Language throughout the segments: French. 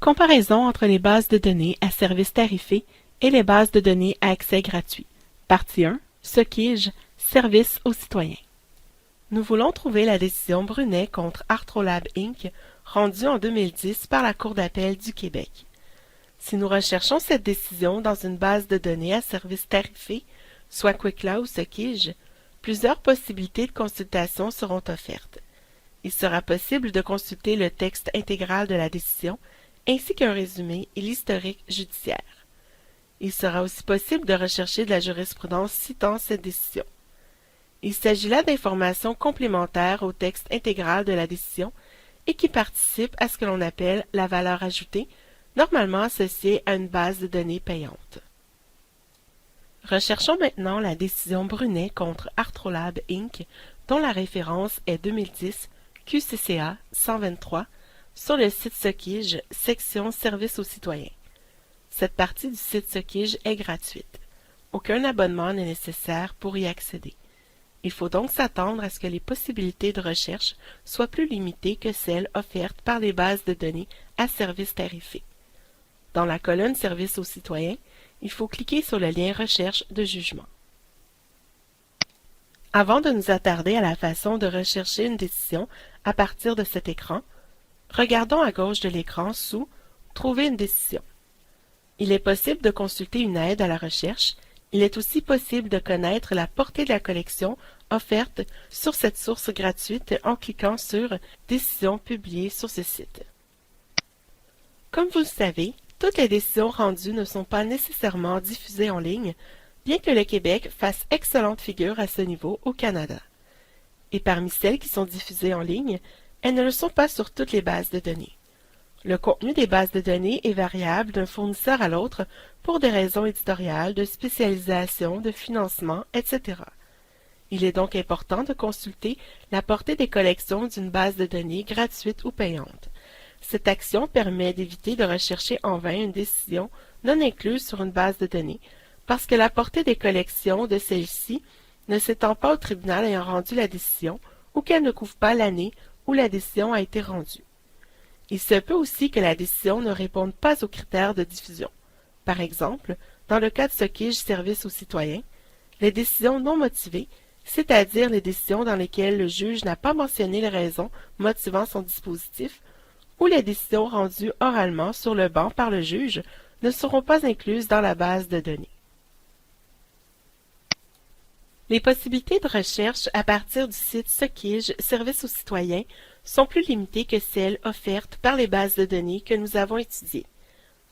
Comparaison entre les bases de données à service tarifé et les bases de données à accès gratuit. Partie 1. Sockige, service aux citoyens. Nous voulons trouver la décision Brunet contre Arthrolab Inc. rendue en 2010 par la Cour d'appel du Québec. Si nous recherchons cette décision dans une base de données à service tarifé, soit QuickLaw ou Sockige, plusieurs possibilités de consultation seront offertes. Il sera possible de consulter le texte intégral de la décision, ainsi qu'un résumé et l'historique judiciaire. Il sera aussi possible de rechercher de la jurisprudence citant cette décision. Il s'agit là d'informations complémentaires au texte intégral de la décision et qui participent à ce que l'on appelle la valeur ajoutée, normalement associée à une base de données payante. Recherchons maintenant la décision Brunet contre Arthrolab Inc., dont la référence est 2010 QCCA 123 sur le site Sockige, section Services aux citoyens. Cette partie du site Sockige est gratuite. Aucun abonnement n'est nécessaire pour y accéder. Il faut donc s'attendre à ce que les possibilités de recherche soient plus limitées que celles offertes par les bases de données à service tarifé. Dans la colonne Services aux citoyens, il faut cliquer sur le lien Recherche de jugement. Avant de nous attarder à la façon de rechercher une décision à partir de cet écran, regardons à gauche de l'écran sous « Trouver une décision ». Il est possible de consulter une aide à la recherche. Il est aussi possible de connaître la portée de la collection offerte sur cette source gratuite en cliquant sur « Décisions publiées sur ce site ». Comme vous le savez, toutes les décisions rendues ne sont pas nécessairement diffusées en ligne, bien que le Québec fasse excellente figure à ce niveau au Canada. Et parmi celles qui sont diffusées en ligne, elles ne le sont pas sur toutes les bases de données. Le contenu des bases de données est variable d'un fournisseur à l'autre pour des raisons éditoriales, de spécialisation, de financement, etc. Il est donc important de consulter la portée des collections d'une base de données gratuite ou payante. Cette action permet d'éviter de rechercher en vain une décision non incluse sur une base de données, parce que la portée des collections de celle-ci ne s'étend pas au tribunal ayant rendu la décision ou qu'elle ne couvre pas l'année où la décision a été rendue. Il se peut aussi que la décision ne réponde pas aux critères de diffusion. Par exemple, dans le cas de Sockige Service aux citoyens, les décisions non motivées, c'est-à-dire les décisions dans lesquelles le juge n'a pas mentionné les raisons motivant son dispositif, ou les décisions rendues oralement sur le banc par le juge, ne seront pas incluses dans la base de données. Les possibilités de recherche à partir du site Sockige Service aux citoyens sont plus limitées que celles offertes par les bases de données que nous avons étudiées.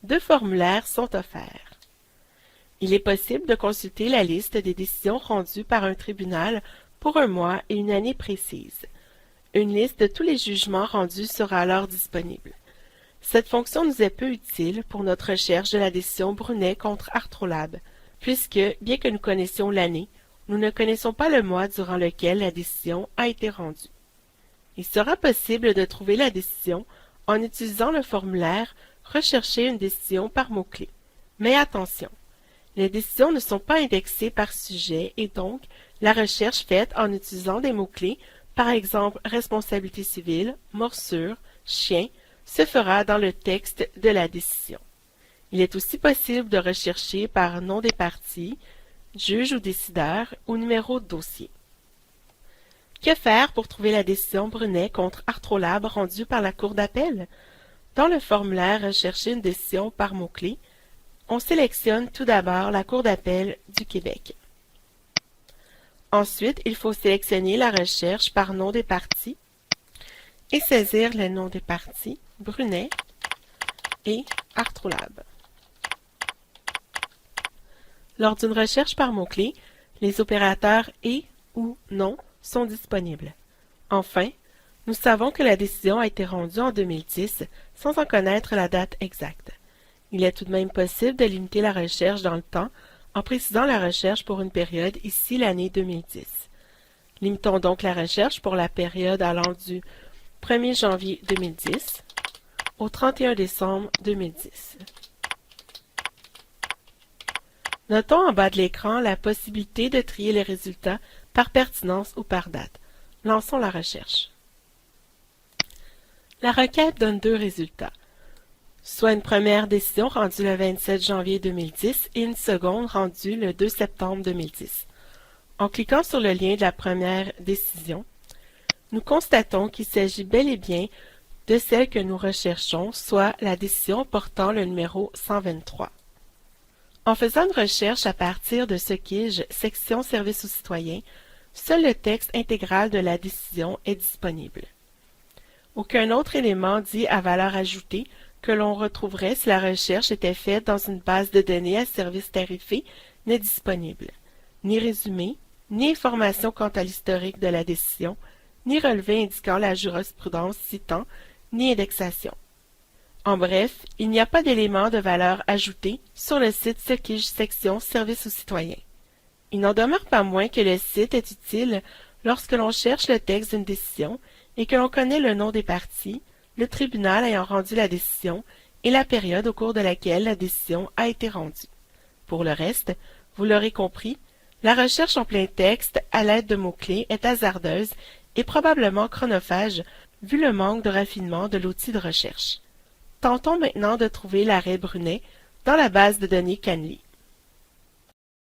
2 formulaires sont offerts. Il est possible de consulter la liste des décisions rendues par un tribunal pour un mois et une année précise. Une liste de tous les jugements rendus sera alors disponible. Cette fonction nous est peu utile pour notre recherche de la décision Brunet contre Arthrolab, puisque, bien que nous connaissions l'année, nous ne connaissons pas le mois durant lequel la décision a été rendue. Il sera possible de trouver la décision en utilisant le formulaire « Rechercher une décision par mots-clés ». Mais attention, les décisions ne sont pas indexées par sujet et donc la recherche faite en utilisant des mots-clés, par exemple responsabilité civile, morsure, chien, se fera dans le texte de la décision. Il est aussi possible de rechercher par nom des parties, juge ou décideur ou numéro de dossier. Que faire pour trouver la décision Brunet contre Arthrolab rendue par la Cour d'appel? Dans le formulaire « Rechercher une décision par mots-clés », on sélectionne tout d'abord la Cour d'appel du Québec. Ensuite, il faut sélectionner la recherche par nom des parties et saisir les noms des parties Brunet et Arthrolab. Lors d'une recherche par mots-clés, les opérateurs « et » ou « non » sont disponibles. Enfin, nous savons que la décision a été rendue en 2010 sans en connaître la date exacte. Il est tout de même possible de limiter la recherche dans le temps en précisant la recherche pour une période, ici l'année 2010. Limitons donc la recherche pour la période allant du 1er janvier 2010 au 31 décembre 2010. Notons en bas de l'écran la possibilité de trier les résultats par pertinence ou par date. Lançons la recherche. La requête donne 2 résultats. soit une première décision rendue le 27 janvier 2010 et une seconde rendue le 2 septembre 2010. En cliquant sur le lien de la première décision, nous constatons qu'il s'agit bel et bien de celle que nous recherchons, soit la décision portant le numéro 123. En faisant une recherche à partir de Sequige, section Services aux citoyens, seul le texte intégral de la décision est disponible. Aucun autre élément dit à valeur ajoutée que l'on retrouverait si la recherche était faite dans une base de données à service tarifé n'est disponible. Ni résumé, ni information quant à l'historique de la décision, ni relevé indiquant la jurisprudence citant, ni indexation. En bref, il n'y a pas d'élément de valeur ajoutée sur le site Sequige section Services aux citoyens. Il n'en demeure pas moins que le site est utile lorsque l'on cherche le texte d'une décision et que l'on connaît le nom des parties, le tribunal ayant rendu la décision et la période au cours de laquelle la décision a été rendue. Pour le reste, vous l'aurez compris, la recherche en plein texte à l'aide de mots-clés est hasardeuse et probablement chronophage vu le manque de raffinement de l'outil de recherche. Tentons maintenant de trouver l'arrêt Brunet dans la base de données Canly.